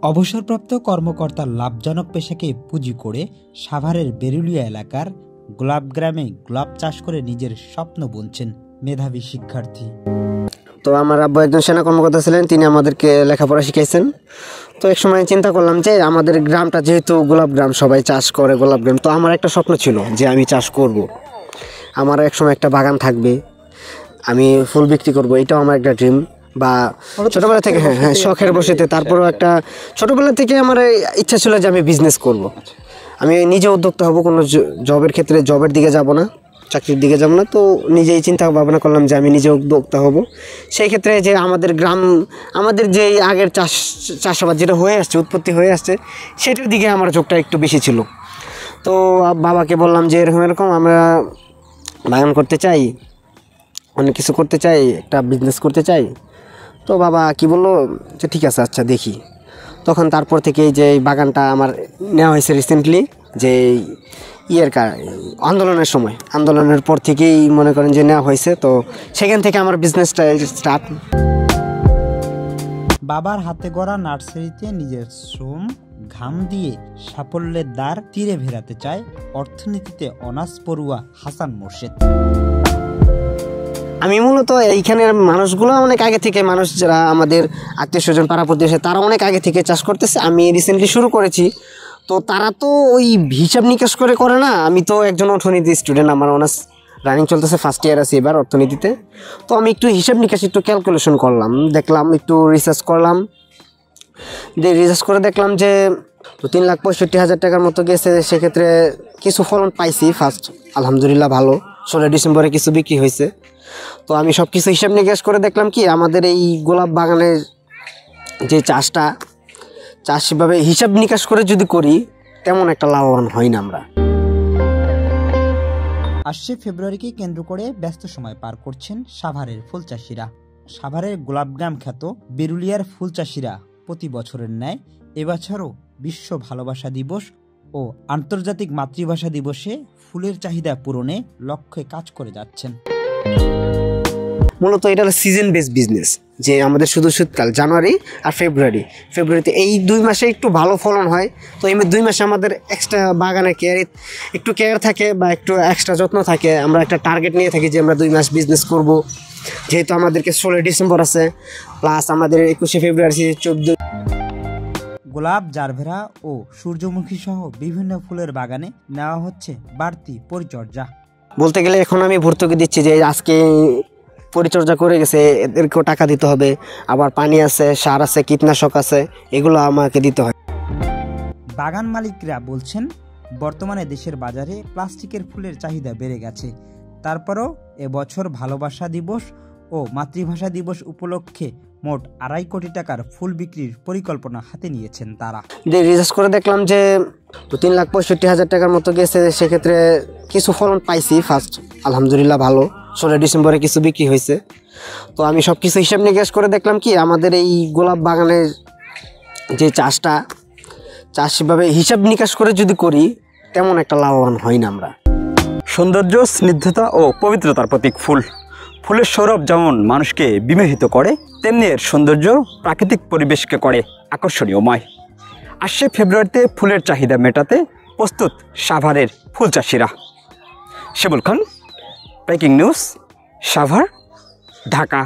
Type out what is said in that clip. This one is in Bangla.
অবসরপ্রাপ্ত কর্মকর্তার লাভজনক পেশাকে পুঁজি করে সাভারের বেরুলিয়া এলাকার গোলাপ গ্রামে গোলাপ চাষ করে নিজের স্বপ্ন বুনছেন মেধাবী শিক্ষার্থী। তো আমার আব্বু একজন সেনা কর্মকর্তা ছিলেন, তিনি আমাদেরকে লেখাপড়া শিখাইছেন। তো এক সময় চিন্তা করলাম যে আমাদের গ্রামটা যেহেতু গোলাপ গ্রাম, সবাই চাষ করে গোলাপ গ্রাম, তো আমার একটা স্বপ্ন ছিল যে আমি চাষ করব, আমার এক সময় একটা বাগান থাকবে, আমি ফুল বিক্রি করব, এটাও আমার একটা ড্রিম। বা ছোটোবেলা থেকে হ্যাঁ শখের বসেতে, তারপরেও একটা ছোটোবেলা থেকে আমার ইচ্ছা ছিল যে আমি বিজনেস করব, আমি নিজে উদ্যোক্তা হব, কোনো জবের ক্ষেত্রে জবের দিকে যাব না, চাকরির দিকে যাব না। তো নিজেই চিন্তা ভাবনা করলাম যে আমি নিজে উদ্যোক্তা হব। সেই ক্ষেত্রে যে আমাদের গ্রাম, আমাদের যে আগের চাষাবাদ যেটা হয়ে আসছে, উৎপত্তি হয়ে আসছে, সেটার দিকে আমার ঝোঁকটা একটু বেশি ছিল। তো বাবাকে বললাম যে এরকম আমরা বাগান করতে চাই, অনেক কিছু করতে চাই, একটা বিজনেস করতে চাই। তো বাবা কি বললো যে ঠিক আছে, আচ্ছা দেখি। তখন তারপর থেকে যে বাগানটা আমার নেওয়া হয়েছে রিসেন্টলি, যে আন্দোলনের সময়, আন্দোলনের পর থেকেই মনে করেন যে নেওয়া হয়েছে। তো সেখান থেকে আমার বিজনেসটা স্টার্ট। বাবার হাতে গড়া নার্সারিতে নিজের শ্রম ঘাম দিয়ে সাফল্যের দ্বার তীরে ভেড়াতে চায় অর্থনীতিতে অনার্স পড়ুয়া হাসান মোর্শেদ। আমি মূলত এইখানের মানুষগুলো অনেক আগে থেকে, মানুষ যারা আমাদের আত্মীয় স্বজন পাড়া প্রতিবেশী, তারা অনেক আগে থেকে চাষ করতেছে, আমি রিসেন্টলি শুরু করেছি। তো তারা তো ওই হিসাব নিকাশ করে না, আমি তো একজন অর্থনীতি স্টুডেন্ট, আমার অনার্স রানিং চলতেছে, ফার্স্ট ইয়ার আছি এবার অর্থনীতিতে। তো আমি একটু হিসাব নিকাশ একটু ক্যালকুলেশন করলাম, দেখলাম, একটু রিসার্চ করলাম, রিসার্চ করে দেখলাম যে 3,65,000 টাকার মতো গেছে। সেক্ষেত্রে কিছু ফলন পাইছি ফার্স্ট, আলহামদুলিল্লাহ ভালো, 16 ডিসেম্বরে কিছু বিক্রি হয়েছে। তো আমি সব কিছু হিসাব নিকাশ করে দেখলাম কি আমাদের এই গোলাপ বাগানের যে চাষ সেভাবে হিসাব নিকাশ করে যদি করি, তেমন একটা লাভবান হই না আমরা। আসছে ফেব্রুয়ারিকে কেন্দ্র করে ব্যস্ত সময় পার করছেন সাভারের ফুল চাষিরা। সাভারের গোলাপগ্রাম খ্যাত বেরুলিয়ার ফুল চাষিরা প্রতি বছরের ন্যায় এবছরও বিশ্ব ভালোবাসা দিবস ও আন্তর্জাতিক মাতৃভাষা দিবসে ফুলের চাহিদা পূরণে লক্ষ্যে কাজ করে যাচ্ছেন। মূলত এটা হলো সিজন বেস বিজনেস, যে আমাদের শুধু শীতকাল, জানুয়ারি আর ফেব্রুয়ারিতে এই 2 মাসে একটু ভালো ফলন হয়। তো এই 2 মাসে আমাদের এক্সট্রা বাগানে একটু কেয়ার থাকে বা একটু এক্সট্রা যত্ন থাকে। আমরা একটা টার্গেট নিয়ে থাকি যে আমরা 2 মাস বিজনেস করব, যেহেতু আমাদেরকে 16 ডিসেম্বর আছে, প্লাস আমাদের 21 ফেব্রুয়ারি 14। গোলাপ, জারভেরা ও সূর্যমুখী সহ বিভিন্ন ফুলের বাগানে নেওয়া হচ্ছে বাড়তি পরিচর্যা। বলতে গেলে এখন আমি ভর্তুকি দিচ্ছি, যে আজকে পরিচর্যা করে গেছে, এদেরকেও টাকা দিতে হবে, আবার পানি আছে, সার আছে, কীটনাশক আছে, এগুলো আমাকে দিতে হয়। বাগান মালিকরা বলছেন বর্তমানে দেশের বাজারে প্লাস্টিকের ফুলের চাহিদা বেড়ে গেছে। তারপরও এবছর ভালোবাসা দিবস ও মাতৃভাষা দিবস উপলক্ষে মোট 2.5 কোটি টাকার ফুল বিক্রির পরিকল্পনা হাতে নিয়েছেন তারা। রিসার্চ করে দেখলাম যে 3,65,000 টাকার মতো গেছে। সেক্ষেত্রে কিছু ফলন পাইছি ফার্স্ট, আলহামদুলিল্লাহ ভালো, 16 ডিসেম্বরে কিছু বিক্রি হয়েছে। তো আমি সব কিছু হিসাব নিকাশ করে দেখলাম কি আমাদের এই গোলাপ বাগানের যে চাষ সেভাবে হিসাব নিকাশ করে যদি করি, তেমন একটা লাভবান হই না আমরা। সৌন্দর্য, স্নিগ্ধতা ও পবিত্রতার প্রতীক ফুল। ফুলের সৌরভ যেমন মানুষকে বিমোহিত করে, তেমনি এর সৌন্দর্য প্রাকৃতিক পরিবেশকে করে আকর্ষণীয়ময়। আসছে ফেব্রুয়ারিতে ফুলের চাহিদা মেটাতে প্রস্তুত সাভারের ফুল চাষিরা। Shimul Khan, breaking news, Savar, Dhaka.